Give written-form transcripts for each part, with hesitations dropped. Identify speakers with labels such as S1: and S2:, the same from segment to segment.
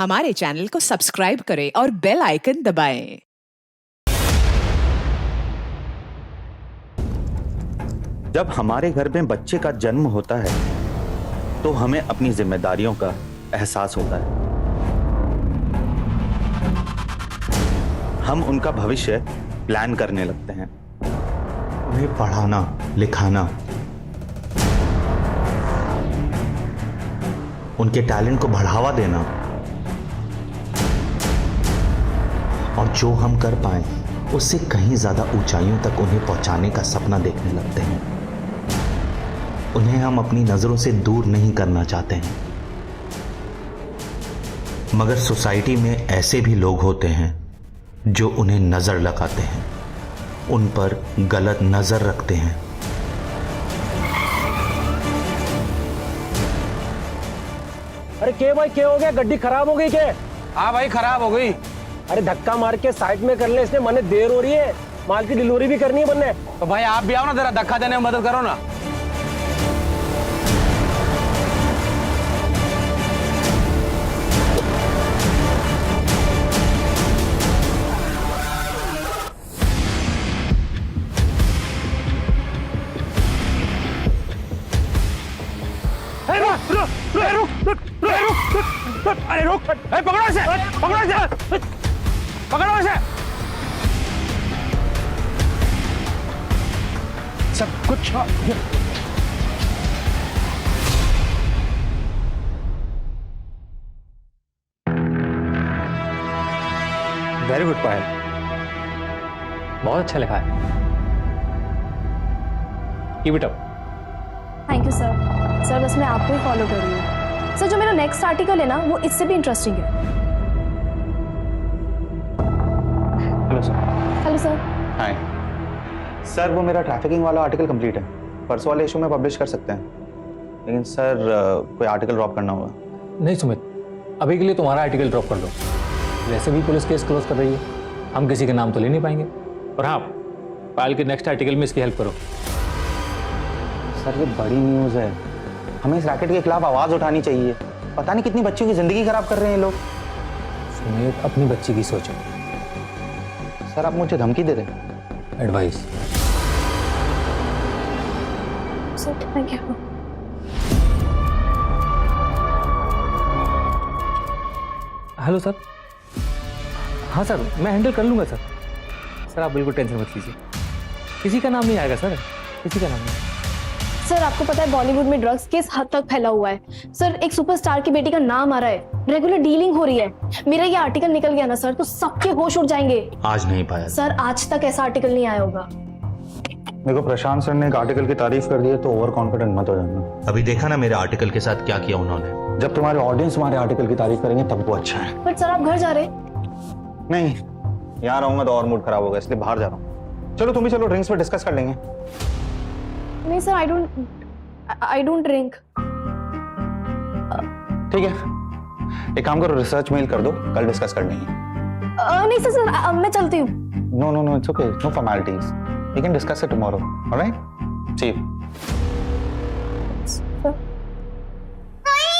S1: हमारे चैनल को सब्सक्राइब करें और बेल आइकन दबाएं।
S2: जब हमारे घर में बच्चे का जन्म होता है तो हमें अपनी जिम्मेदारियों का एहसास होता है। हम उनका भविष्य प्लान करने लगते हैं। उन्हें पढ़ाना, लिखाना, उनके टैलेंट को बढ़ावा देना और जो हम कर पाए उससे कहीं ज्यादा ऊंचाइयों तक उन्हें पहुंचाने का सपना देखने लगते हैं। उन्हें हम अपनी नजरों से दूर नहीं करना चाहते हैं, मगर सोसाइटी में ऐसे भी लोग होते हैं जो उन्हें नजर लगाते हैं, उन पर गलत नजर रखते हैं।
S3: अरे क्या भाई, क्या हो गया? गड्डी खराब हो गई क्या?
S4: हाँ भाई, खराब हो गई।
S3: अरे धक्का मार के साइड में कर ले, इसने मने देर हो रही है, माल की डिलीवरी भी करनी है बनने।
S4: तो भाई आप भी आओ ना, जरा धक्का देने में मदद करो ना।
S3: अरे रुक,
S4: पकड़ो इसे, पकड़ो इसे, पकड़ो इसे।
S3: सब कुछ
S4: वेरी गुड पायल, बहुत अच्छा लिखा है। Keep it up.
S5: Thank you sir. Sir बस मैं आपको ही फॉलो कर रही हूँ। सर जो मेरा नेक्स्ट आर्टिकल है ना, वो इससे भी इंटरेस्टिंग है।
S2: Hello sir.
S5: Hello sir.
S2: Hi sir, वो मेरा ट्रैफिकिंग वाला आर्टिकल कंप्लीट है, परसों वाले इशू में पब्लिश कर सकते हैं, लेकिन सर कोई आर्टिकल ड्रॉप करना होगा।
S6: नहीं सुमित, अभी के लिए तुम्हारा आर्टिकल ड्रॉप कर दो। वैसे भी पुलिस केस क्लोज कर रही है, हम किसी के नाम तो ले नहीं पाएंगे। और हाँ, पायल के नेक्स्ट आर्टिकल में इसकी हेल्प करो।
S2: सर ये बड़ी न्यूज़ है, हमें इस रैकेट के खिलाफ आवाज़ उठानी चाहिए। पता नहीं कितनी बच्चियों की जिंदगी खराब कर रहे हैं लोग।
S6: सुमित, अपनी बच्ची की सोचो।
S2: सर आप मुझे धमकी दे रहे हैं?
S6: Advice.
S5: Sir thank you.
S6: Hello sir. हाँ सर, मैं हैंडल कर लूँगा सर। सर आप बिल्कुल टेंशन मत लीजिए, किसी का नाम नहीं आएगा सर, किसी का नाम नहीं।
S5: सर आपको पता है बॉलीवुड में ड्रग्स किस हद तक फैला हुआ है। सर एक सुपरस्टार की बेटी का नाम आ रहा है, रेगुलर डीलिंग हो रही है। मेरा ये आर्टिकल निकल गया ना सर, तो सबके होश उड़ जाएंगे।
S2: आज नहीं पाया
S5: सर, आज तक ऐसा आर्टिकल नहीं आया होगा।
S2: मेरे को प्रशांत सर ने एक आर्टिकल की तारीफ कर दी है, तो ओवर कॉन्फिडेंट मत हो जाना। अभी देखा ना मेरे आर्टिकल के साथ क्या किया उन्होंने। जब तुम्हारे ऑडियंस तुम्हारे आर्टिकल की तारीफ करेंगे तब वो अच्छा है।
S5: बट सर आप घर जा रहे?
S2: नहीं, यहाँ रहूंगा तो और मूड खराब होगा, इसलिए बाहर जा रहा हूँ। चलो तुम भी चलो, ड्रिंक्स पे डिस्कस कर लेंगे।
S5: नहीं सर, आई डोंट ड्रिंक।
S2: ठीक है, एक काम करो, रिसर्च मेल कर दो, कल डिस्कस कर लेंगे।
S5: नहीं सर, मैं चलती हूँ।
S2: No no no, it's okay, no formalities, we can discuss it tomorrow, alright? See you.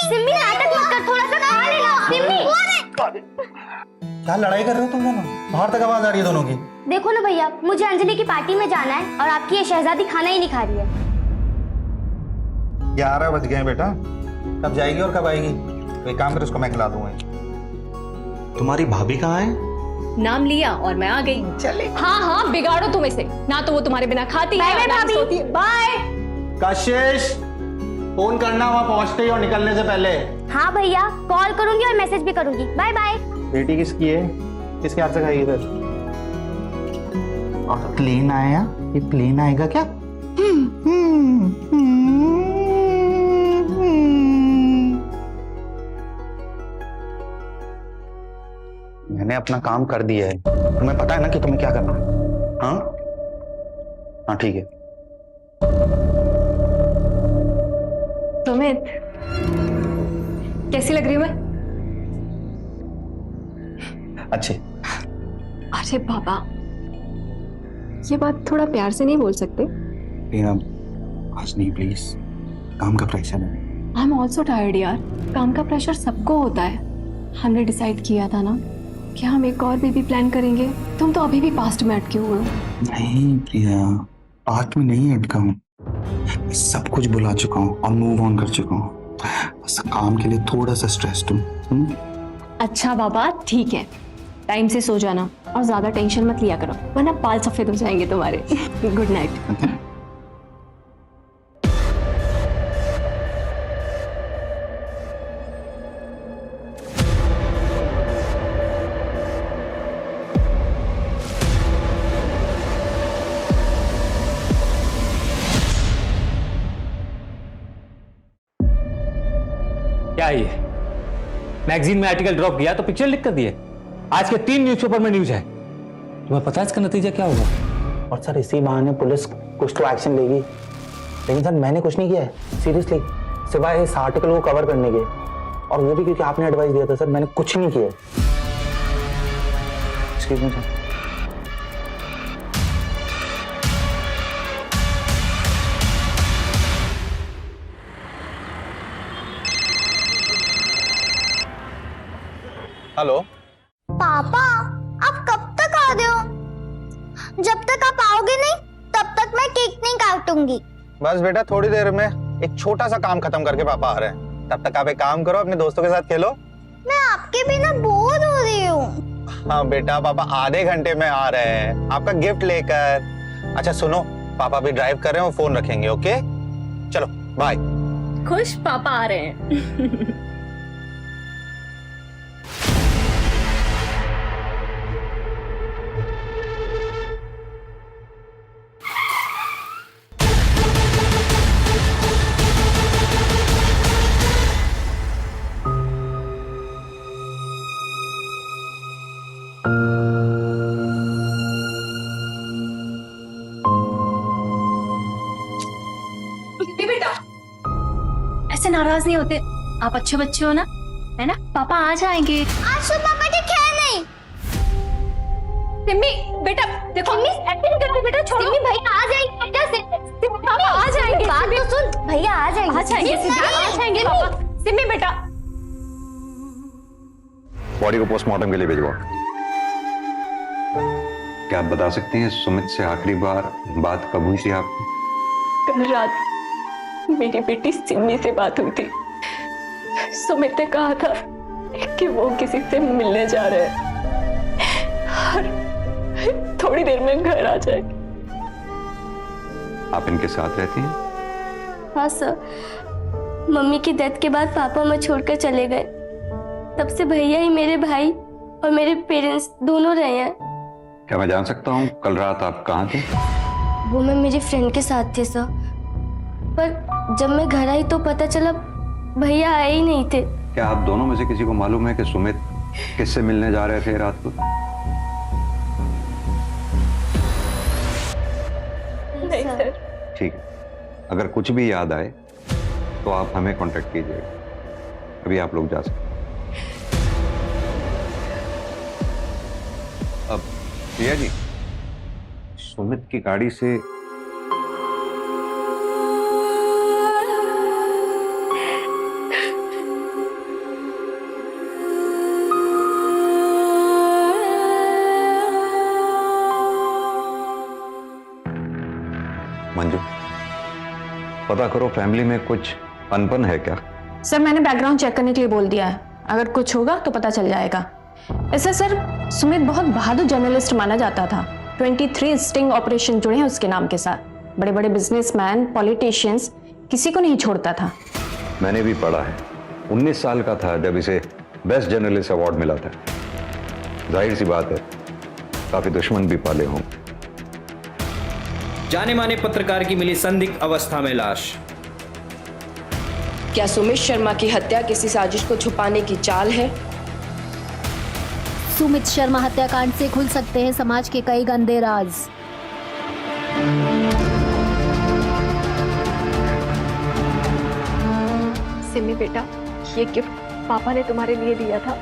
S7: Simmi नाटक मत कर, थोड़ा सा खा लेना। सिम्मी
S2: क्या लड़ाई कर रहे हो तुम दोनों? बाहर तक आवाज आ रही है दोनों की।
S7: देखो ना भैया, मुझे अंजलि की पार्टी में जाना है और आपकी ये शहजादी खाना ही नहीं खा रही है।
S2: 11 बज गए बेटा, कब जाएगी और कब आएगी? तो एक काम कर, उसको मैं खिला दूंगा। तुम्हारी भाभी कहाँ है?
S8: नाम लिया और मैं आ गई।
S2: चले।
S8: हाँ हाँ, बिगाड़ो तुम इसे, ना तो वो तुम्हारे बिना खाती है,
S7: बाय
S8: ना
S7: भाभी।
S8: सोती है। बाय।
S2: कशिश, फोन करना वहां पहुंचते ही और निकलने से पहले।
S7: हाँ भैया, कॉल करूंगी और मैसेज भी करूंगी। Bye bye.
S2: बेटी किसकी है? किसके हाथ से खाएगी फिर? और प्लेन आया, ये प्लेन आएगा क्या? मैंने अपना काम कर दिया है, तुम्हें पता है ना कि तुम्हें क्या करना है? हाँ हाँ ठीक है।
S8: सुमित, कैसी लग रही हूँ मैं?
S2: अच्छी।
S8: अरे बाबा, ये बात थोड़ा प्यार से नहीं बोल सकते?
S2: आज नहीं प्लीज, काम का प्रेशर है।
S8: आई एम ऑल्सो टायर्ड यार, काम का प्रेशर सबको होता है। हमने डिसाइड किया था ना कि हम एक और बेबी प्लान करेंगे। तुम तो अभी भी पास्ट में अटके हुए हो।
S9: नहीं प्रिया, पास्ट में नहीं अटका हूँ। मैं सब कुछ भुला चुका हूँ और मूव ऑन कर चुका हूँ। बस काम के लिए थोड़ा सा स्ट्रेस्ड हूँ।
S8: अच्छा बाबा ठीक है, टाइम से सो जाना और ज्यादा टेंशन मत लिया करो, वरना बाल सफेद हो जाएंगे तुम्हारे। Good night.
S6: क्या है ये? मैगजीन में आर्टिकल ड्रॉप किया तो पिक्चर लिख कर दिए। आज के 3 न्यूज़पेपर में न्यूज है। तुम्हें पता है इसका नतीजा क्या होगा?
S2: और सर इसी बहाने पुलिस कुछ तो एक्शन लेगी। लेकिन सर मैंने कुछ नहीं किया है सीरियसली, सिवाय इस आर्टिकल को कवर करने के, और वो भी क्योंकि आपने एडवाइस दिया था। सर मैंने कुछ नहीं किया। Excuse me sir.
S10: हेलो
S7: पापा, आप कब तक आ रहे हो? जब तक आप आओगे नहीं तब तक मैं केक नहीं काटूंगी।
S10: बस बेटा थोड़ी देर में एक छोटा सा काम खत्म करके पापा आ रहे हैं। तब तक आप एक काम करो, अपने दोस्तों के साथ खेलो।
S7: मैं आपके बिना बोर हो रही हूँ।
S10: हाँ बेटा, पापा आधे घंटे में आ रहे हैं आपका गिफ्ट लेकर। अच्छा सुनो, पापा भी ड्राइव कर रहे हैं, वो फोन रखेंगे। ओके चलो बाय।
S5: खुश पापा आ रहे हैं।
S8: ऐसे नाराज नहीं होते, आप अच्छे बच्चे हो ना, है ना? पापा आ जाएंगे।
S7: आज तो पापा के खेल नहीं।
S8: सिम्मी बेटा देखो,
S7: एक्टिंग कर रही बेटा, छोड़ो। सिम्मी भैया आ जाएंगे। कैसे?
S8: पापा आ जाएंगे।
S7: बात तो सुन, भैया आ जाएंगे।
S8: आ जाएंगे, आ जाएंगे पापा। सिम्मी बेटा,
S11: बॉडी को पोस्टमार्टम के लिए भिजवाओ। क्या आप बता सकती हैं सुमित से आखिरी बार बात कब हुई थी आपकी?
S8: कल रात मेरी बेटी सिम्मी से बात हुई थी। सुमित ने कहा था कि वो किसी से मिलने जा रहे हैं और थोड़ी देर में घर आ जाएगी।
S11: आप इनके साथ रहती हैं?
S5: हाँ सर, मम्मी की डेथ के बाद पापा मुझे छोड़कर चले गए। तब से भैया ही मेरे भाई और मेरे पेरेंट्स दोनों रहे हैं।
S11: क्या मैं जान सकता हूँ कल रात आप कहाँ थे?
S5: वो मैं मेरी फ्रेंड के साथ थे सर, पर जब मैं घर आई तो पता चला भैया आए ही नहीं थे।
S11: क्या आप दोनों में से किसी को मालूम है कि सुमित किससे मिलने जा रहे थे रात को?
S5: नहीं सर।
S11: ठीक है, अगर कुछ भी याद आए तो आप हमें कांटेक्ट कीजिएगा। अभी आप लोग जा सकते हैं। अब प्रिया जी, सुमित की गाड़ी से मंजू, पता करो फैमिली में कुछ अनबन है क्या?
S12: सर मैंने बैकग्राउंड चेक करने के लिए बोल दिया है, अगर कुछ होगा तो पता चल जाएगा। ऐसे सर सुमित बहुत बहादुर जर्नलिस्ट माना जाता था। 23 स्टिंग ऑपरेशन जुड़े हैं उसके नाम के साथ। बड़े बड़े बिजनेसमैन, पॉलिटिशियंस, किसी को नहीं छोड़ता था।
S11: मैंने भी पढ़ा है। 19 साल का था जब इसे बेस्ट जर्नलिस्ट अवार्ड मिला था। जाहिर सी बात है काफी दुश्मन भी पाले हों।
S13: जाने माने पत्रकार की मिली संदिग्ध अवस्था में लाश।
S12: क्या सुमित शर्मा की हत्या किसी साजिश को छुपाने की चाल है?
S7: सुमित शर्मा हत्याकांड से खुल सकते हैं समाज के कई गंदे राज।
S8: सिमी बेटा, ये गिफ्ट पापा ने तुम्हारे लिए दिया था।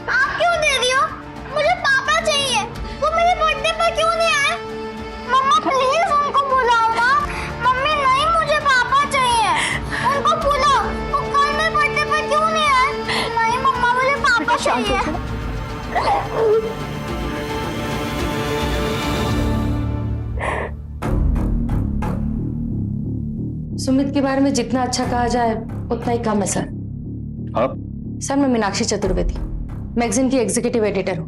S7: आप क्यों दे रही हो? मुझे पापा चाहिए। वो मेरे बर्थडे पर क्यों नहीं आए? मम्मा प्लीज उनको बुलाओ। मम्मी नहीं, मुझे पापा चाहिए। उनको बुलाओ। वो कल मेरे बर्थडे पर क्यों नहीं
S5: शांत हो जाओ।
S12: सुमित के बारे में जितना अच्छा कहा जाए उतना ही कम है सर।
S11: आप?
S12: सर मैं मीनाक्षी चतुर्वेदी, मैगजीन की एग्जीक्यूटिव एडिटर हूँ।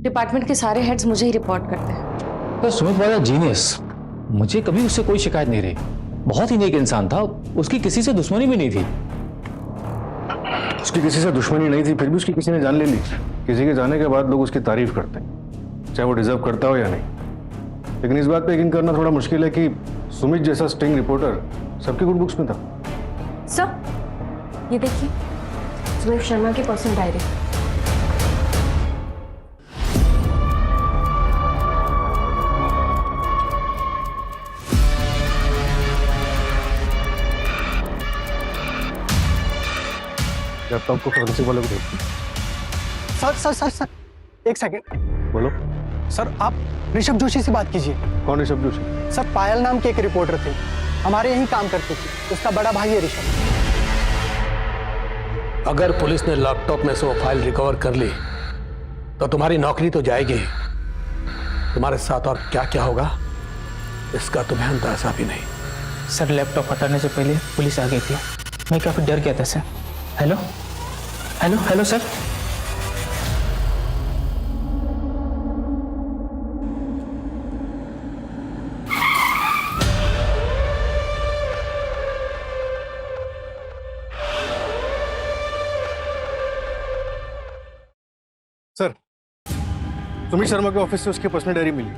S12: डिपार्टमेंट के सारे हेड्स मुझे ही रिपोर्ट करते हैं।
S6: तो सुमित वाला जीनियस, मुझे कभी उससे कोई शिकायत नहीं रही। बहुत ही नेक इंसान था, उसकी किसी से दुश्मनी भी नहीं थी।
S14: उसकी किसी से दुश्मनी नहीं थी, फिर भी उसकी किसी ने जान ले ली। किसी के जाने के बाद लोग उसकी तारीफ करते हैं, चाहे वो डिजर्व करता हो या नहीं। लेकिन इस बात पे यकीन करना थोड़ा मुश्किल है कि सुमित जैसा स्टिंग रिपोर्टर सबकी गुड बुक्स में था।
S12: सर ये देखिए, सुमित शर्मा की पर्सनल डायरी।
S14: जब तक आपको फोरेंसिक वाले को देखते।
S3: सर एक सेकंड।
S14: बोलो।
S3: सर आप ऋषभ जोशी से बात कीजिए।
S14: कौन ऋषभ जोशी?
S3: सर पायल नाम के एक रिपोर्टर थे, हमारे यहीं काम करते थे। उसका बड़ा भाई है ऋषभ।
S15: अगर पुलिस ने लैपटॉप में से वो फाइल रिकवर कर ली तो तुम्हारी नौकरी तो जाएगी, तुम्हारे साथ और क्या क्या होगा इसका तुम्हें अंदाजा भी नहीं।
S16: सर लैपटॉप हटाने से पहले पुलिस आ गई थी, मैं काफी डर गया था sir. Hello hello hello sir.
S14: Sir, Sumit Sharma के ऑफिस से उसकी पर्सनल डायरी मिली।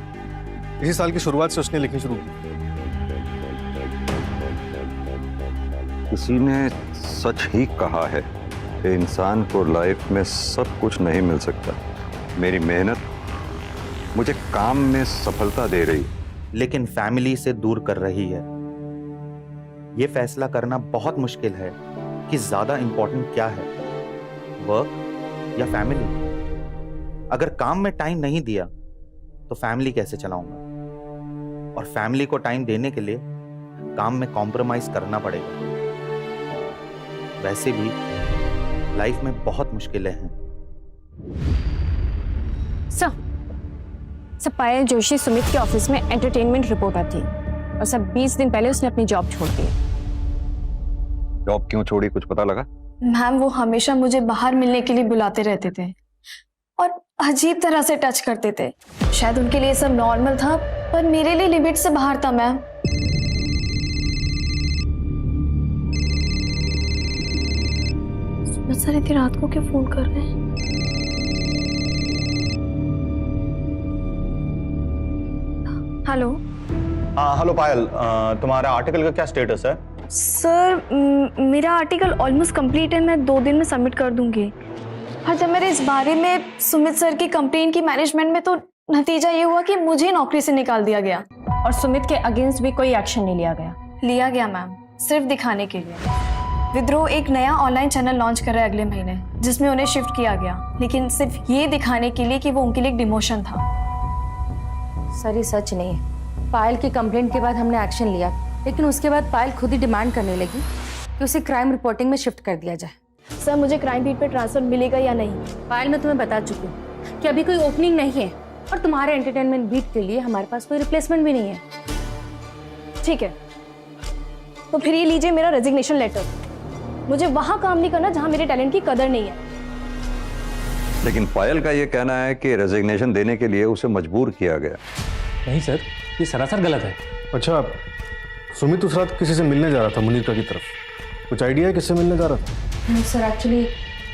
S14: इसी साल की शुरुआत से उसने लिखनी शुरू की।
S11: किसी ने सच ही कहा है कि इंसान को लाइफ में सब कुछ नहीं मिल सकता। मेरी मेहनत मुझे काम में सफलता दे रही,
S2: लेकिन फैमिली से दूर कर रही है। यह फैसला करना बहुत मुश्किल है कि ज्यादा इंपॉर्टेंट क्या है, वर्क या फैमिली। अगर काम में टाइम नहीं दिया तो फैमिली कैसे चलाऊंगा, और फैमिली को टाइम देने के लिए काम में कॉम्प्रोमाइज करना पड़ेगा। वैसे भी लाइफ में बहुत मुश्किलें हैं।
S12: सर पायल जोशी सुमित के ऑफिस में एंटरटेनमेंट रिपोर्टर थी, और सब 20 दिन पहले उसने अपनी जॉब छोड़ दी।
S11: जॉब क्यों छोड़ी, कुछ पता लगा?
S5: मैम वो हमेशा मुझे बाहर मिलने के लिए बुलाते रहते थे और अजीब तरह से टच करते थे। शायद उनके लिए सब नॉर्मल था, पर मेरे लिए लिमिट से बाहर था मैम। सर इतनी रात को क्यों फोन कर रहे हैं? हेलो।
S10: हेलो पायल, तुम्हारा आर्टिकल का क्या स्टेटस है?
S5: सर मेरा आर्टिकल ऑलमोस्ट कंप्लीट है, मैं 2 दिन में सबमिट कर दूंगी। और जब मेरे इस बारे में सुमित सर की कंप्लेन की मैनेजमेंट में, तो नतीजा ये हुआ कि मुझे नौकरी से निकाल दिया गया।
S12: और सुमित के अगेंस्ट भी कोई एक्शन नहीं लिया गया?
S5: लिया गया मैम, सिर्फ दिखाने के लिए। विद्रोह एक नया ऑनलाइन चैनल लॉन्च कर रहा है अगले महीने, जिसमें उन्हें शिफ्ट किया गया, लेकिन सिर्फ ये दिखाने के लिए कि वो उनके लिए एक डिमोशन था।
S12: सर ये सच नहीं है। पायल की कंप्लेंट के बाद हमने एक्शन लिया, लेकिन उसके बाद पायल खुद ही डिमांड करने लगी कि उसे क्राइम रिपोर्टिंग में शिफ्ट कर दिया जाए।
S5: सर मुझे क्राइम बीट पे ट्रांसफर मिलेगा या नहीं?
S12: पायल मैं तुम्हें बता चुकी हूँ कि अभी कोई ओपनिंग नहीं है, और तुम्हारे एंटरटेनमेंट बीट के लिए हमारे पास कोई रिप्लेसमेंट भी नहीं है।
S5: ठीक है, तो फिर ये लीजिए मेरा रेजिग्नेशन लेटर। मुझे वहां काम नहीं करना जहां मेरे टैलेंट की कदर नहीं है।
S11: लेकिन पायल का ये कहना है कि रेजिग्नेशन देने के लिए उसे मजबूर किया गया।
S6: नहीं सर, ये सरासर गलत है।
S14: अच्छा, सुमित उस रात किसी से मिलने जा रहा था मुनीर की तरफ, कुछ आइडिया है किससे मिलने जा रहा था?
S12: सर एक्चुअली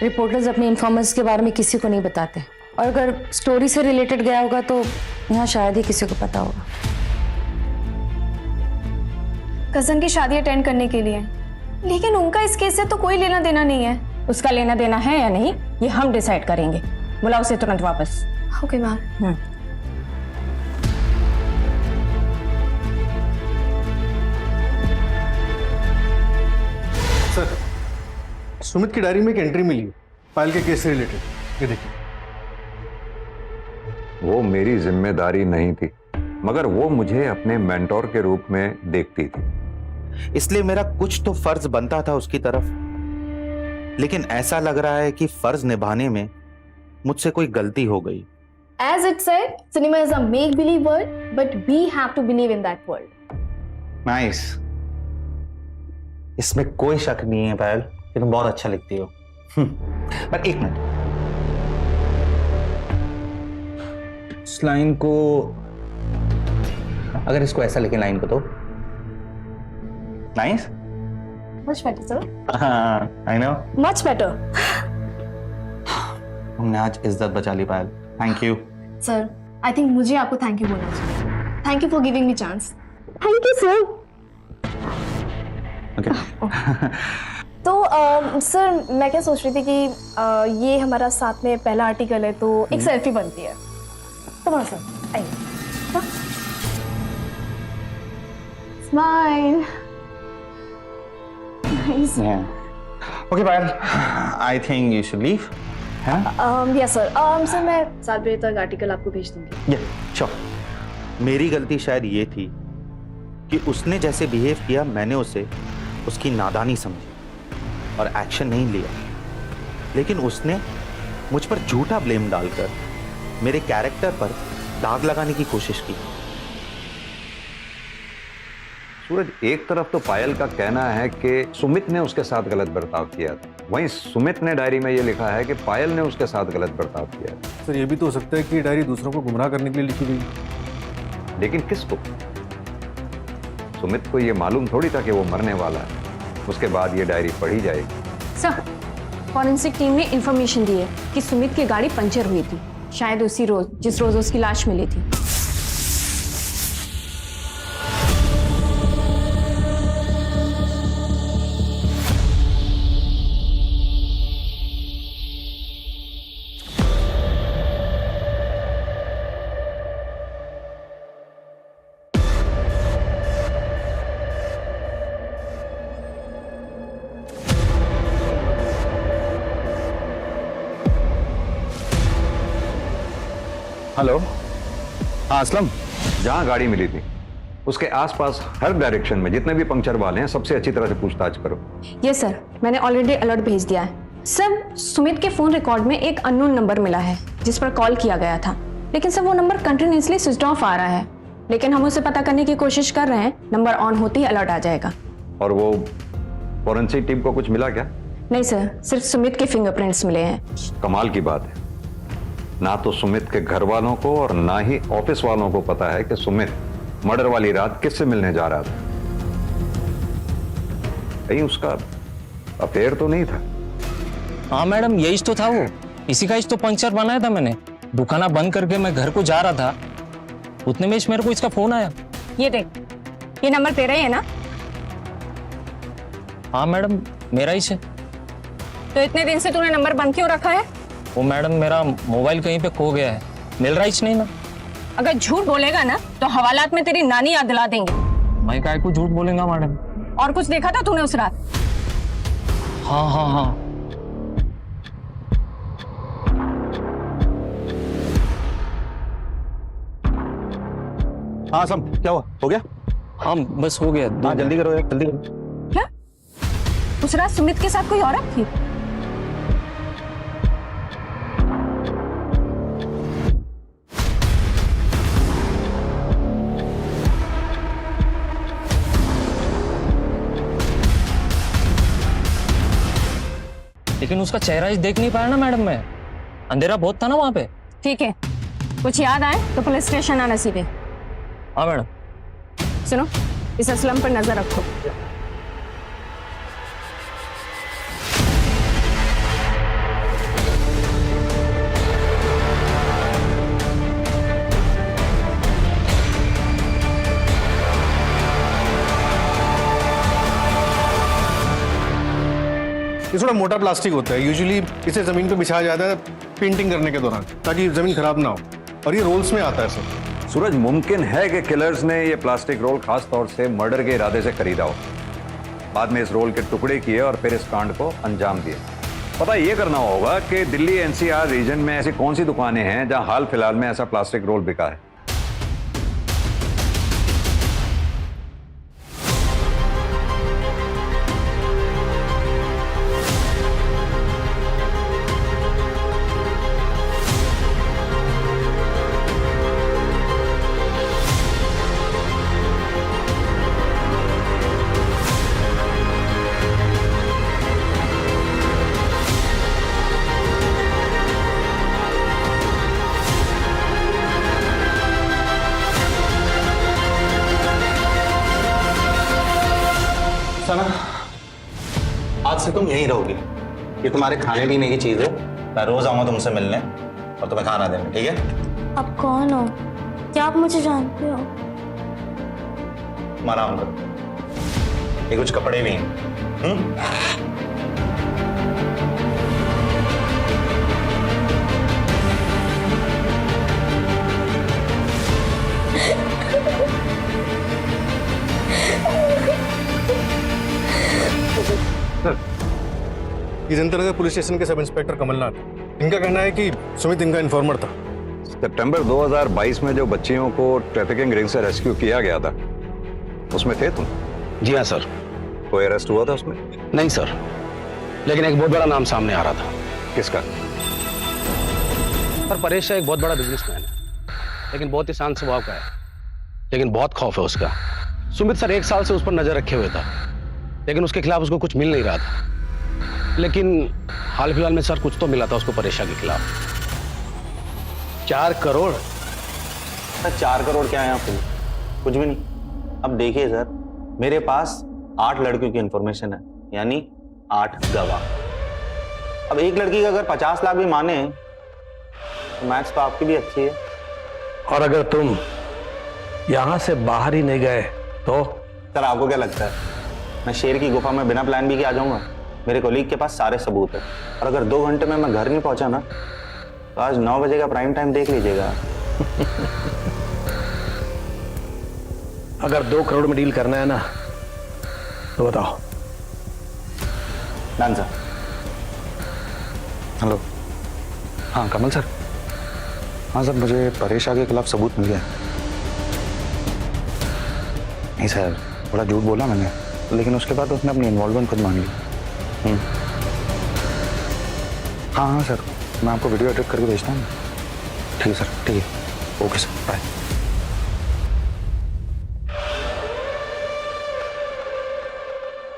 S12: रिपोर्टर्स अपने इन्फॉर्मर्स के बारे में किसी को नहीं बताते, और अगर स्टोरी से रिलेटेड गया होगा तो यहाँ शायद ही किसी को पता होगा।
S5: कजन की शादी अटेंड करने के लिए, लेकिन उनका इस केस से तो कोई लेना देना नहीं है।
S12: उसका लेना देना है या नहीं ये हम डिसाइड करेंगे। बुलाओ उसे तुरंत वापस।
S5: Okay ma'am.
S14: सर, सुमित की डायरी में एक एंट्री मिली है पायल के केस से रिलेटेड, ये देखिए।
S11: वो मेरी जिम्मेदारी नहीं थी, मगर वो मुझे अपने मेंटोर के रूप में देखती थी,
S2: इसलिए मेरा कुछ तो फर्ज बनता था उसकी तरफ। लेकिन ऐसा लग रहा है कि फर्ज निभाने में मुझसे कोई गलती हो गई।
S5: As it said, cinema is a make-believe world, but we have to believe in that world.
S10: Nice. इसमें कोई शक नहीं है पायल कि तुम बहुत अच्छा लिखती हो। पर एक मिनट, इस लाइन को, अगर इसको ऐसा लिखे लाइन को तो नाइस।
S5: Much better, sir.
S10: हाँ, I know.
S5: Much better.
S10: तुमने आज इज्जत बचा ली Payal. Thank you.
S5: Sir, I think मुझे आपको थैंक यू बोलना चाहिए। Thank you for giving me chance. Thank you, sir.
S10: Okay.
S5: तो सर मैं क्या सोच रही थी कि ये हमारा साथ में पहला आर्टिकल है तो एक सेल्फी बनती है। तो सर आइए। Smile. Nice.
S10: Okay Payal, I think you should leave.
S5: Yes sir. Sir मैं 7 बजे तक आर्टिकल आपको भेज दूंगी।
S2: श्योर। मेरी गलती शायद ये थी कि उसने जैसे बिहेव किया मैंने उसे उसकी नादानी समझी और एक्शन नहीं लिया, लेकिन उसने मुझ पर झूठा ब्लेम डालकर मेरे कैरेक्टर पर दाग लगाने की कोशिश की।
S11: सूरज, एक तरफ तो पायल का कहना है कि सुमित ने उसके साथ गलत बर्ताव किया था, वहीं सुमित ने डायरी में यह लिखा है कि पायल ने उसके साथ गलत बर्ताव किया।
S14: सर ये भी तो हो सकता है कि डायरी दूसरों को गुमराह करने के लिए लिखी गई।
S11: लेकिन किसको? सुमित को यह मालूम थोड़ी था कि वो मरने वाला है। उसके बाद ये डायरी पढ़ी जाएगी।
S12: सर, फॉरेंसिक टीम ने इंफॉर्मेशन दी है कि सुमित की गाड़ी पंचर हुई थी, शायद उसी रोज जिस रोज उसकी लाश मिली थी।
S11: हेलो, हाँ असलम, जहां गाड़ी मिली थी उसके आसपास हर डायरेक्शन में जितने भी पंक्चर वाले हैं सबसे अच्छी तरह से पूछताछ करो।
S12: यस सर, मैंने ऑलरेडी अलर्ट भेज दिया है। सर, सुमित के फोन रिकॉर्ड में एक अननोन नंबर मिला है जिस पर कॉल किया गया था, लेकिन सर वो नंबर कंटिन्यूअसली स्विच ऑफ आ रहा है, लेकिन हम उसे पता करने की कोशिश कर रहे हैं। नंबर ऑन होते ही अलर्ट आ जाएगा।
S11: और वो फॉरेंसिक टीम को कुछ मिला क्या?
S12: नहीं सर, सिर्फ सुमित के फिंगरप्रिंट्स मिले हैं। कमाल की बात है,
S11: ना तो सुमित के घर वालों को और ना ही ऑफिस वालों को पता है कि सुमित मर्डर वाली रात किससे मिलने जा रहा था। कहीं उसका अफेयर तो नहीं था?
S16: हाँ मैडम, यही तो था वो, इसी का तो पंक्चर बनाया था मैंने। दुकाना बंद करके मैं घर को जा रहा था, उतने में मेरे को इसका फोन आया।
S12: ये देख, ये नंबर तेरा ही है ना?
S16: हाँ मैडम, मेरा ही है।
S12: तो इतने दिन से तूने नंबर बंद क्यों रखा है?
S16: वो मैडम मेरा मोबाइल कहीं पे खो गया है, मिल रहा ही नहीं ना।
S12: अगर झूठ बोलेगा ना तो हवालात में तेरी नानी याद दिला देंगे।
S16: मैं काय को झूठ बोलेगा मैडम?
S12: और कुछ देखा था तूने उस रात?
S16: हाँ हाँ हाँ।
S10: हाँ सम, क्या हुआ? हो गया?
S16: हाँ बस हो गया।
S10: हाँ जल्दी करो यार, जल्दी करो।
S12: क्या उस रात सुमित के साथ कोई औरत थी?
S16: लेकिन उसका चेहरा ही देख नहीं पाया ना मैडम मैं, अंधेरा बहुत था ना वहां पे।
S12: ठीक है, कुछ याद आए तो पुलिस स्टेशन आना सीधे।
S16: हाँ मैडम।
S12: सुनो, इस असलम पर नजर रखो।
S14: ये थोड़ा मोटा प्लास्टिक होता है, यूजुअली इसे जमीन पे बिछाया जाता है पेंटिंग करने के दौरान ताकि जमीन खराब ना हो, और ये रोल्स में आता है सर।
S11: सूरज, मुमकिन है कि किलर्स ने ये प्लास्टिक रोल खास तौर से मर्डर के इरादे से खरीदा हो, बाद में इस रोल के टुकड़े किए और फिर इस कांड को अंजाम दिए। पता ये करना होगा कि दिल्ली एनसीआर रीजन में ऐसी कौन सी दुकानें हैं जहां हाल फिलहाल में ऐसा प्लास्टिक रोल बिका है।
S10: तुम यहीं रहोगी। ये तुम्हारे खाने पीने की चीज है, मैं रोज आऊंगा तुमसे मिलने और तुम्हें खाना देने, ठीक है?
S7: आप कौन हो? क्या आप मुझे जानते हो?
S10: तुम आराम करो, ये कुछ कपड़े भी हैं।
S14: ये जनता नगर पुलिस स्टेशन के सब इंस्पेक्टर कमलनाथ, इनका कहना है कि सुमित इनका इन्फॉर्मर था।
S11: सितंबर 2022 में जो बच्चियों को ट्रैफिकिंग रिंग से रेस्क्यू किया गया था, उसमें थे तुम?
S17: जी हाँ सर।
S11: कोई अरेस्ट हुआ था उसमें?
S17: नहीं सर, लेकिन एक बहुत बड़ा नाम सामने आ रहा था।
S11: किसका?
S17: सर परेश एक बहुत बड़ा बिजनेसमैन है, लेकिन बहुत ही शांत स्वभाव का है, लेकिन बहुत खौफ है उसका। सुमित सर 1 साल से उस पर नजर रखे हुए था, लेकिन उसके खिलाफ उसको कुछ मिल नहीं रहा था। लेकिन हाल फिलहाल में सर कुछ तो मिला था उसको परेशा के खिलाफ। 4 करोड़?
S10: सर 4 करोड़ क्या है यहाँ पे? कुछ भी नहीं। अब देखिए सर, मेरे पास 8 लड़कियों की इंफॉर्मेशन है, यानी 8 गवाह। अब एक लड़की का अगर 50 लाख भी माने तो मैथ्स तो आपकी भी अच्छी है।
S15: और अगर तुम यहां से बाहर ही नहीं गए तो?
S10: सर आपको क्या लगता है मैं शेर की गुफा में बिना प्लान बी के आ जाऊंगा? मेरे कोलीग के पास सारे सबूत है, और अगर 2 घंटे में मैं घर नहीं पहुंचा ना तो आज 9 बजे का प्राइम टाइम देख लीजिएगा।
S15: अगर 2 करोड़ में डील करना है ना तो बताओ।
S10: Done sir.
S9: हेलो, हाँ कमल सर। हाँ सर, मुझे परेशा के खिलाफ सबूत मिल गया। नहीं सर, बड़ा झूठ बोला मैंने, लेकिन उसके बाद उसने अपनी इन्वॉल्वमेंट खुद मान ली। हाँ हाँ सर, मैं आपको वीडियो एडिट करके भेजता हूँ। ठीक है सर, ठीक है, okay sir, bye.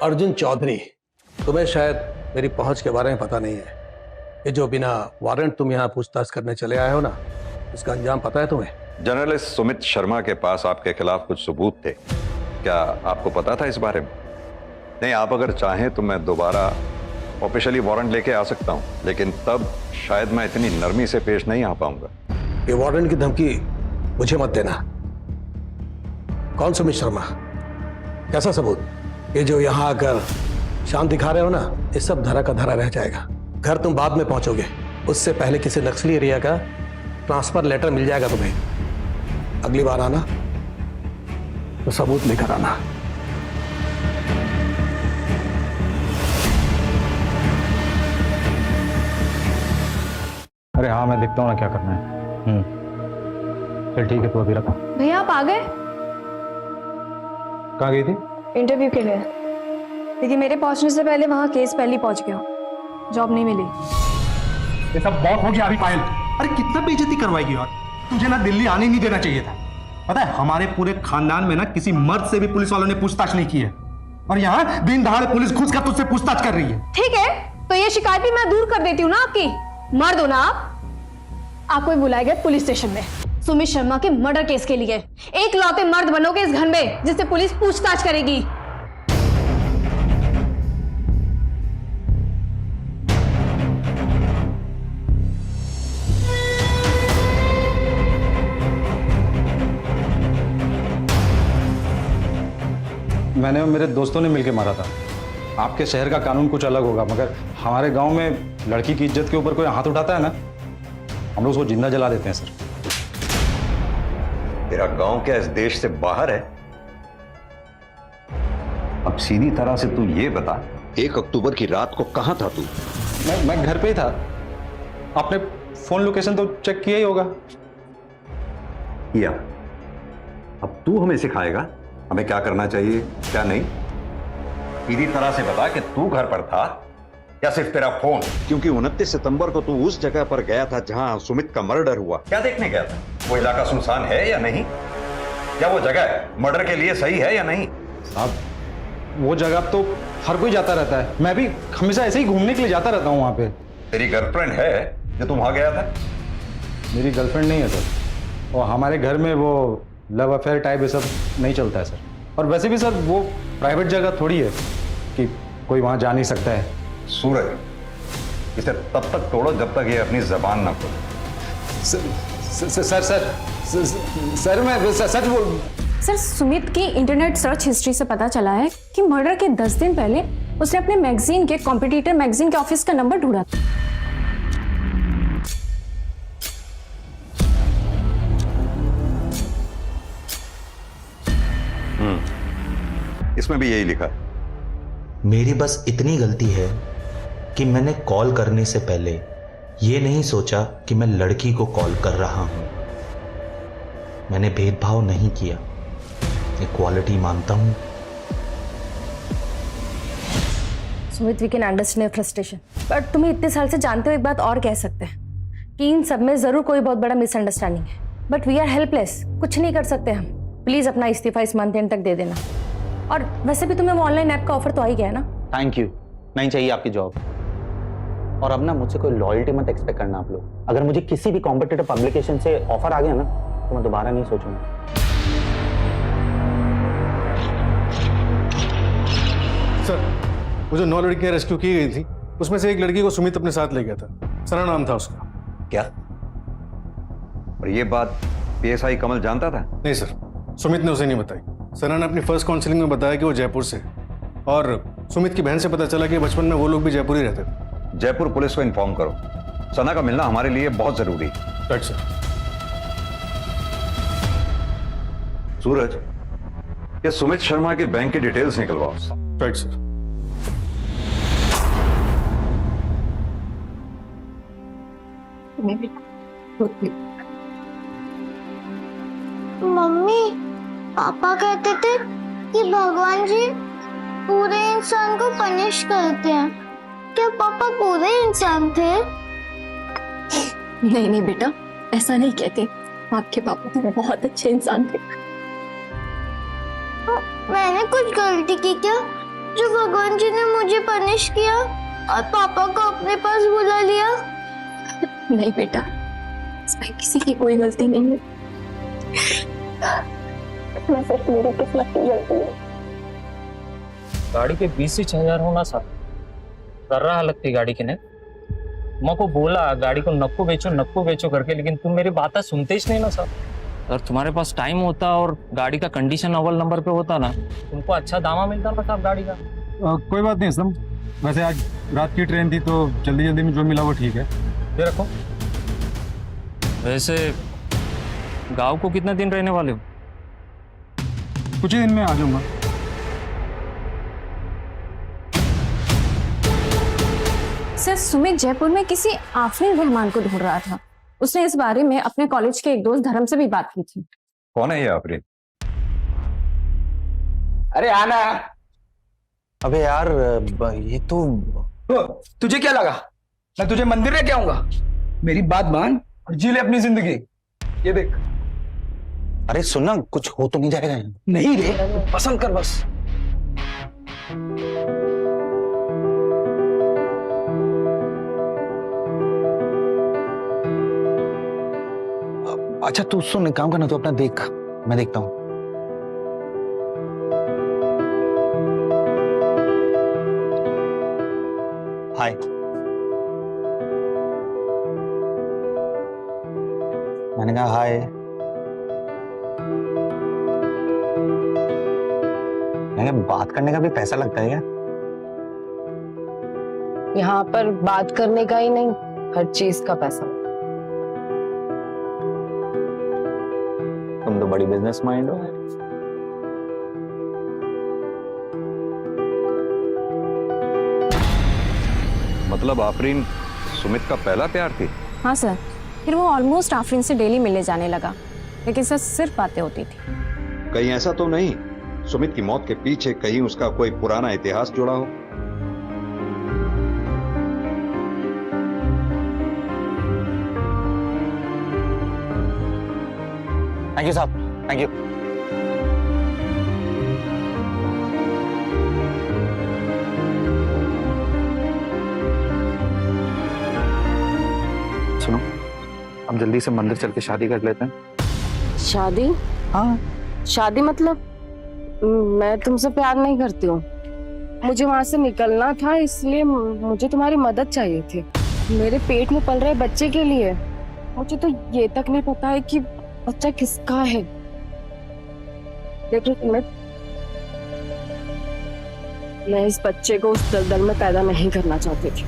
S15: Arjun Chaudhary, तुम्हें शायद मेरी पहुंच के बारे में पता नहीं है। ये जो बिना वारंट तुम यहाँ पूछताछ करने चले आए हो ना, इसका अंजाम पता है तुम्हें?
S11: जर्नलिस्ट सुमित शर्मा के पास आपके खिलाफ कुछ सबूत थे, क्या आपको पता था इस बारे में? नहीं, आप अगर चाहें तो मैं दोबारा ऑफिशियली वारंट लेके आ सकता हूं, लेकिन तब शायद मैं इतनी नरमी से पेश नहीं आ पाऊंगा।
S15: ये वारंट की धमकी मुझे मत देना। कौन सुमित शर्मा? कैसा सबूत? ये जो यहाँ आकर शांत दिखा रहे हो ना, ये सब धरा का धरा रह जाएगा। घर तुम बाद में पहुंचोगे, उससे पहले किसी नक्सली एरिया का ट्रांसफर लेटर मिल जाएगा तुम्हें। अगली बार आना तो सबूत लेकर आना।
S6: अरे हाँ, मैं देखता हूँ ना क्या करना है। चल ठीक है, तू अभी रखा।
S5: भैया आप आ गए?
S6: कहाँ गई थी?
S5: इंटरव्यू के लिए, लेकिन मेरे पहुंचने से पहले वहां केस पहले पहुंच गया, जॉब नहीं मिली।
S14: ये सब बहुत हो गया अभी पायल। अरे कितना बेइज्जती करवाएगी यार, तुझे ना दिल्ली आने नहीं देना चाहिए था। पता है हमारे पूरे खानदान में ना किसी मर्द से भी पुलिस वालों ने पूछताछ नहीं की है, और यहाँ दिन दहाड़े पुलिस घुस कर तुझसे पूछताछ कर रही है।
S5: ठीक है, तो ये शिकायत भी मैं दूर कर देती हूँ ना आपकी। मर्द हो ना आपको ही बुलाया गया पुलिस स्टेशन में सुमित शर्मा के मर्डर केस के लिए। एक लौते मर्द बनोगे इस घर में जिससे पुलिस पूछताछ करेगी।
S6: मैंने और मेरे दोस्तों ने मिलकर मारा था। आपके शहर का कानून कुछ अलग होगा, मगर हमारे गांव में लड़की की इज्जत के ऊपर कोई हाथ उठाता है ना, हम लोग उसको जिंदा जला देते हैं सर।
S11: तेरा गांव क्या इस देश से बाहर है? अब सीधी तरह से तू ये बता, 1 अक्टूबर की रात को कहां था तू?
S6: मैं घर पे ही था। आपने फोन लोकेशन तो चेक किया ही होगा।
S11: किया। अब तू हमें सिखाएगा हमें क्या करना चाहिए क्या नहीं? सीधी तरह से बता कि तू घर पर था या सिर्फ तेरा फोन? क्योंकि 29 सितंबर को तू उस जगह पर गया था जहां सुमित का मर्डर हुआ। क्या देखने गया था? वो इलाका सुनसान है या नहीं? क्या वो जगह मर्डर के लिए सही है या नहीं?
S6: साहब, वो जगह तो हर कोई जाता रहता है, मैं भी हमेशा ऐसे ही घूमने के लिए जाता रहता हूँ वहाँ पे।
S11: तेरी गर्लफ्रेंड है जो तुम वहां गया था?
S6: मेरी गर्लफ्रेंड नहीं है सर, और हमारे घर में वो लव अफेयर टाइप ये सब नहीं चलता है सर। और वैसे भी सर वो प्राइवेट जगह थोड़ी है कि कोई वहाँ जा नहीं सकता है।
S11: सूरज, इसे तब तक तोड़ो जब तक ये अपनी जबान ना खोले।
S3: सर मैं सच बोल।
S12: सर, सुमित की इंटरनेट सर्च हिस्ट्री से पता चला है कि मर्डर के 10 दिन पहले उसने अपने मैगजीन के कॉम्पिटिटर मैगजीन के ऑफिस का नंबर ढूंढा था।
S11: इसमें भी यही लिखा है।
S2: मेरी बस इतनी गलती है कि मैंने कॉल करने से पहले ये नहीं सोचा कि मैं लड़की को कॉल कर रहा हूं। मैंने भेदभाव नहीं किया, इक्वालिटी मानता हूं।
S12: Sumit, we can understand frustration, but तुम्हें इतने साल से जानते हो एक बात और कह सकते हैं कि इन सब में जरूर कोई बहुत बड़ा मिसअंडरस्टैंडिंग है, बट वी आर हेल्पलेस, कुछ नहीं कर सकते हम। प्लीज अपना इस्तीफा इस मंथ एंड तक दे देना। और वैसे भी तुम्हें वो ऑनलाइन ऐप का ऑफर तो आ ही गया है ना।
S10: थैंक यू, नहीं चाहिए आपकी जॉब। और अब ना मुझसे कोई लॉयल्टी मत एक्सपेक्ट करना आप लोग। अगर मुझे किसी भी कॉम्पिटिटिव पब्लिकेशन से ऑफर आ गया ना तो मैं दोबारा नहीं सोचूंगा।
S14: सर, वो जो 9 लड़कियां रेस्क्यू की गई थी उसमें से एक लड़की को सुमित अपने साथ ले गया था। सना नाम था उसका।
S11: क्या? और ये बात पीएसआई कमल जानता था?
S14: नहीं सर, सुमित ने उसे नहीं बताई। सना ने अपनी फर्स्ट काउंसलिंग में बताया कि वो जयपुर से है, और सुमित की बहन से पता चला कि बचपन में वो लोग भी जयपुर ही रहते थे।
S11: जयपुर पुलिस को इन्फॉर्म करो, सना का मिलना हमारे लिए बहुत जरूरी है।
S14: Right sir.
S11: सूरज, ये सुमित शर्मा के बैंक की डिटेल्स निकलवाओ।
S14: Right sir.
S7: मम्मी, पापा कहते थे कि भगवान जी पूरे इंसान को पनिश करते हैं। क्या पापा पूरे इंसान थे?
S8: नहीं नहीं बेटा, ऐसा नहीं कहते। आपके पापा तो बहुत अच्छे इंसान थे।
S7: मैंने कुछ गलती की क्या जो भगवान जी ने मुझे पनिश किया और पापा को अपने पास बुला लिया?
S8: नहीं बेटा, इसमें किसी की कोई गलती नहीं है। मैं सिर्फ मेरी किस्मत की गलती है।
S16: गाड़ी के 20,000 होना सा कर रहा लगती गाड़ी के ने। मैं को बोला गाड़ी को नक्को बेचो करके, लेकिन तुम मेरी बात सुनते ही नहीं ना सर। अगर तुम्हारे पास टाइम होता और गाड़ी का कंडीशन अव्वल नंबर पे होता ना, तुमको अच्छा दामा मिलता ना साहब गाड़ी का।
S6: कोई बात नहीं सम, वैसे आज रात की ट्रेन थी तो जल्दी जल्दी में जो मिला वो ठीक है। ये रखो।
S16: वैसे गांव को कितने दिन रहने वाले हो?
S6: कुछ ही दिन में आ जाऊंगा।
S12: सर, सुमित जयपुर में किसी आफरीन रहमान को ढूंढ रहा था। उसने इस बारे में अपने कॉलेज के एक दोस्त धर्म से भी बात की थी।
S11: कौन है ये आफरीन?
S3: अरे आना।
S10: अबे यार, ये तो
S3: तुझे क्या लगा मैं तुझे मंदिर लेके आऊंगा? मेरी बात मान और जी ले अपनी जिंदगी। ये देख।
S10: अरे सुनना, कुछ हो तो नहीं जाएगा?
S3: नहीं रे, पसंद कर बस।
S10: अच्छा तू सुन, काम करना तो अपना देख, मैं देखता हूं। हाय। मैंने कहा हाय। मैंने बात करने का भी पैसा लगता है क्या?
S8: यहाँ पर बात करने का ही नहीं, हर चीज का पैसा।
S10: तुम तो बड़ी बिजनेस माइंड हो।
S11: मतलब आफरीन सुमित का पहला प्यार थी?
S12: हाँ सर, फिर वो ऑलमोस्ट आफरीन से डेली मिलने जाने लगा, लेकिन सर सिर्फ बातें होती थी।
S11: कहीं ऐसा तो नहीं सुमित की मौत के पीछे कहीं उसका कोई पुराना इतिहास जुड़ा हो?
S10: थैंक यू साहब, थैंक यू। सुनो, हम जल्दी से मंदिर चल के शादी कर लेते हैं।
S8: शादी?
S10: हाँ।
S8: शादी मतलब? मैं तुमसे प्यार नहीं करती हूँ।
S12: मुझे वहां से निकलना था, इसलिए मुझे तुम्हारी मदद चाहिए थी। मेरे पेट में पल रहे बच्चे के लिए। मुझे तो ये तक नहीं पता है कि बच्चा किसका है। देखो मैं इस बच्चे को उस दलदल में पैदा नहीं करना चाहती थी।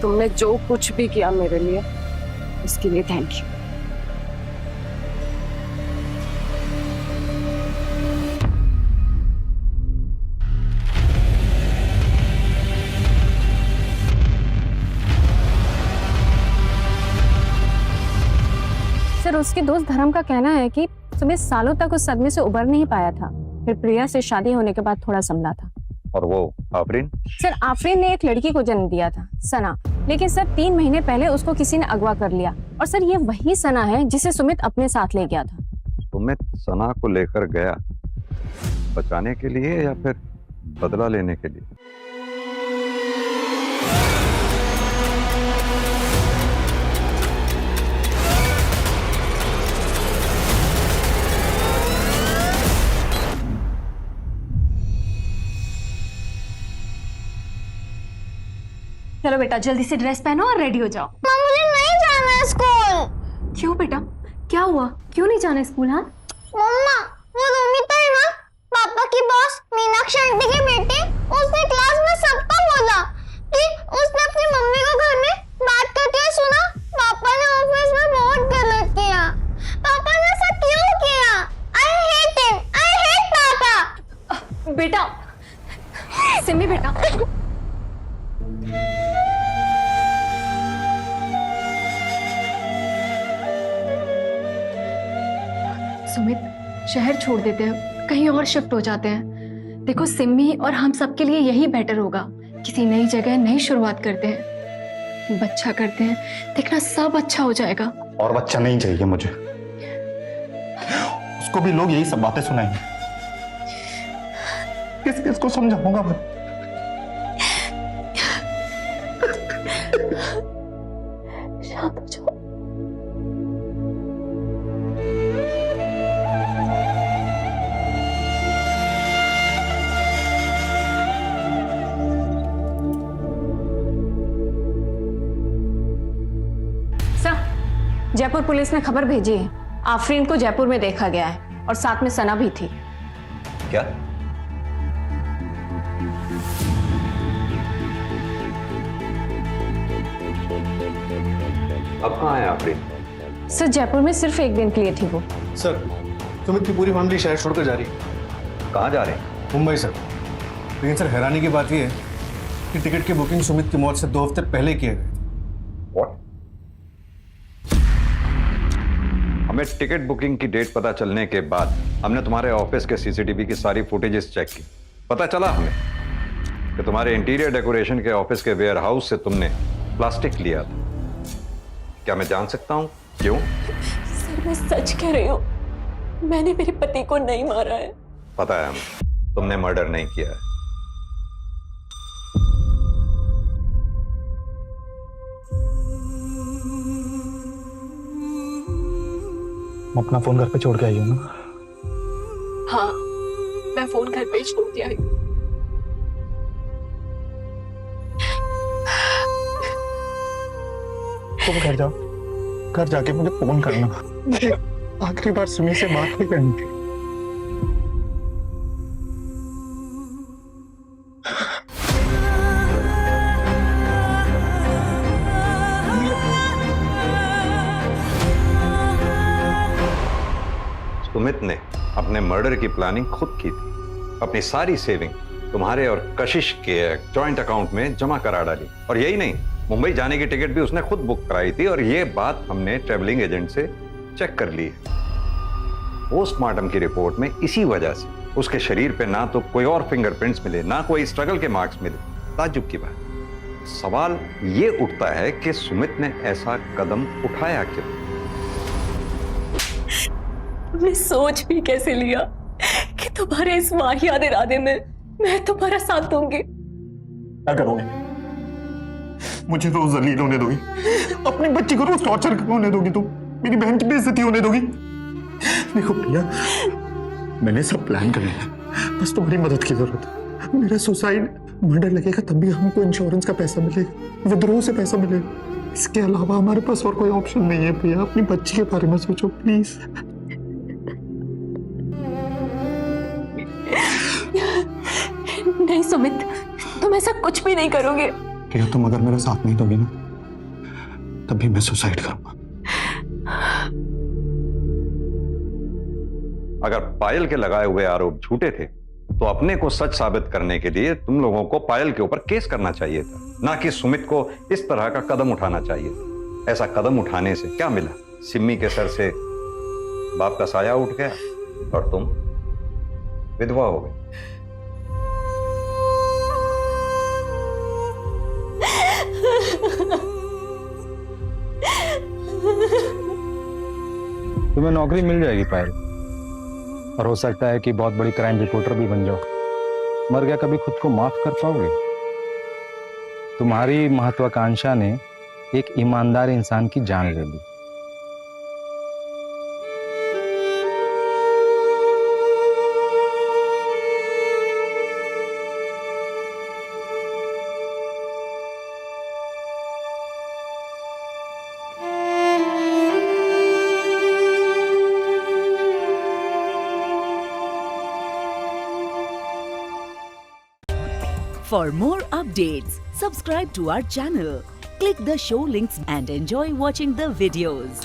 S12: तुमने जो कुछ भी किया मेरे लिए, उसके लिए थैंक यू। सर, उसके दोस्त धर्म का कहना है कि सुमित सालों तक उस सदमे से उबर नहीं पाया था, फिर प्रिया से शादी होने के बाद थोड़ा संभला था।
S11: और वो आफरीन?
S12: सर, आफरीन ने एक लड़की को जन्म दिया था, सना, लेकिन सर 3 महीने पहले उसको किसी ने अगवा कर लिया। और सर ये वही सना है जिसे सुमित अपने साथ ले गया था।
S11: सुमित सना को लेकर गया बचाने के लिए या फिर बदला लेने के लिए?
S5: चलो बेटा, जल्दी से ड्रेस पहनो और रेडी हो जाओ।
S7: मुझे नहीं जाना है स्कूल।
S5: क्यों बेटा, क्या हुआ? क्यों नहीं जाना स्कूल? हाँ
S7: मम्मा, वो रोमिता है ना, पापा की बॉस मीनाक्षी आंटी की बेटी, उसने क्लास में सबको बोला कि उसने अपनी मम्मी को घर में बात करते हुए सुना। पापा ने ऑफिस में बहुत गलत किया। पापा ने ऐसा क्यों किया? I hate him, I hate पापा।
S5: बेटा, सिमी बेटा, सुमित, शहर छोड़ देते हैं, कहीं और शिफ्ट हो जाते हैं। देखो सिमी और हम सब के लिए यही बेटर होगा। किसी नई जगह नई शुरुआत करते हैं, बच्चा करते हैं, देखना सब अच्छा हो जाएगा।
S9: और बच्चा नहीं चाहिए मुझे, उसको भी लोग यही सब बातें सुनाएंगे। किस किस को समझाऊंगा मैं?
S8: शांत हो जाओ।
S12: जयपुर पुलिस ने खबर भेजी है, आफरीन को जयपुर में देखा गया है और साथ में सना भी थी।
S11: क्या? अब कहाँ है आफरीन?
S12: सर, जयपुर में सिर्फ 1 दिन के लिए थी वो।
S14: सर, सुमित की पूरी फैमिली शहर छोड़कर जा रही है।
S11: कहाँ जा रहे हैं?
S14: मुंबई सर। लेकिन सर हैरानी की बात यह है कि टिकट की बुकिंग सुमित की मौत से 2 हफ्ते पहले किए गए।
S11: What? हमें टिकट बुकिंग की डेट पता चलने के बाद हमने तुम्हारे ऑफिस के सीसीटीवी की सारी फुटेजेस चेक की। पता चला हमें कि तुम्हारे इंटीरियर डेकोरेशन के ऑफिस के वेयर हाउस से तुमने प्लास्टिक लिया था। क्या मैं जान सकता हूं क्यों?
S8: सर, मैं सच कह रही हूँ, मैंने मेरे पति को नहीं मारा है।
S11: पता है हमें, तुमने मर्डर नहीं किया है।
S9: मैं अपना फोन घर पे छोड़ के आई हूँ ना?
S8: हाँ, मैं फोन घर पे छोड़ के आई हूँ।
S9: तुम घर जाओ, घर जाके मुझे फोन करना। आखिरी बार सुमी से बात नहीं करनी थी।
S11: सुमित ने अपने मर्डर की प्लानिंग खुद की थी। अपनी सारी सेविंग तुम्हारे और कशिश के जॉइंट अकाउंट में जमा करा डाली। और यही नहीं, मुंबई जाने की टिकट भी उसने खुद बुक कराई थी। और ये बात हमने ट्रैवलिंग एजेंट से चेक कर ली है। पोस्टमार्टम की रिपोर्ट में इसी वजह से उसके शरीर पे ना तो कोई और फिंगरप्रिंट्स मिले, ना कोई स्ट्रगल के मार्क्स मिले। ताज्जुब की बात। सवाल ये उठता है कि सुमित ने ऐसा कदम उठाया क्यों?
S8: तुमने सोच भी कैसे लिया कि तुम्हारे इस वाहियात इरादे में मैं तुम्हारा साथ दूंगी?
S9: क्या करोगे? मुझे रोज जलील होने दोगी? अपनी बच्ची को रोज टॉर्चर होने दोगी? तुम मेरी बहन की बेइज्जती होने दोगी? देखो प्रिया, मैंने सब प्लान कर लिया, बस तुम्हारी मदद की जरूरत है। मेरा सुसाइड मर्डर लगेगा तब भी हमको इंश्योरेंस का पैसा मिलेगा, विद्रोह से पैसा मिलेगा। इसके अलावा हमारे पास और कोई ऑप्शन नहीं है। प्रिया, अपनी बच्ची के बारे में सोचो प्लीज।
S12: नहीं सुमित, तुम ऐसा कुछ भी नहीं करोगे।
S9: प्रिया, तुम अगर मेरा साथ नहीं दोगी ना, तब भी मैं सुसाइड करूंगा।
S11: अगर पायल के लगाए हुए आरोप झूठे थे तो अपने को सच साबित करने के लिए तुम लोगों को पायल के ऊपर केस करना चाहिए था, ना कि सुमित को इस तरह का कदम उठाना चाहिए था। ऐसा कदम उठाने से क्या मिला? सिम्मी के सर से बाप का साया उठ गया और तुम विधवा हो गई।
S6: तुम्हें नौकरी मिल जाएगी पायल, और हो सकता है कि बहुत बड़ी क्राइम रिपोर्टर भी बन जाओ। मर गया कभी खुद को माफ कर पाओगे? तुम्हारी महत्वाकांक्षा ने एक ईमानदार इंसान की जान ले ली।
S1: For more updates, subscribe to our channel, click the show links and enjoy watching the videos.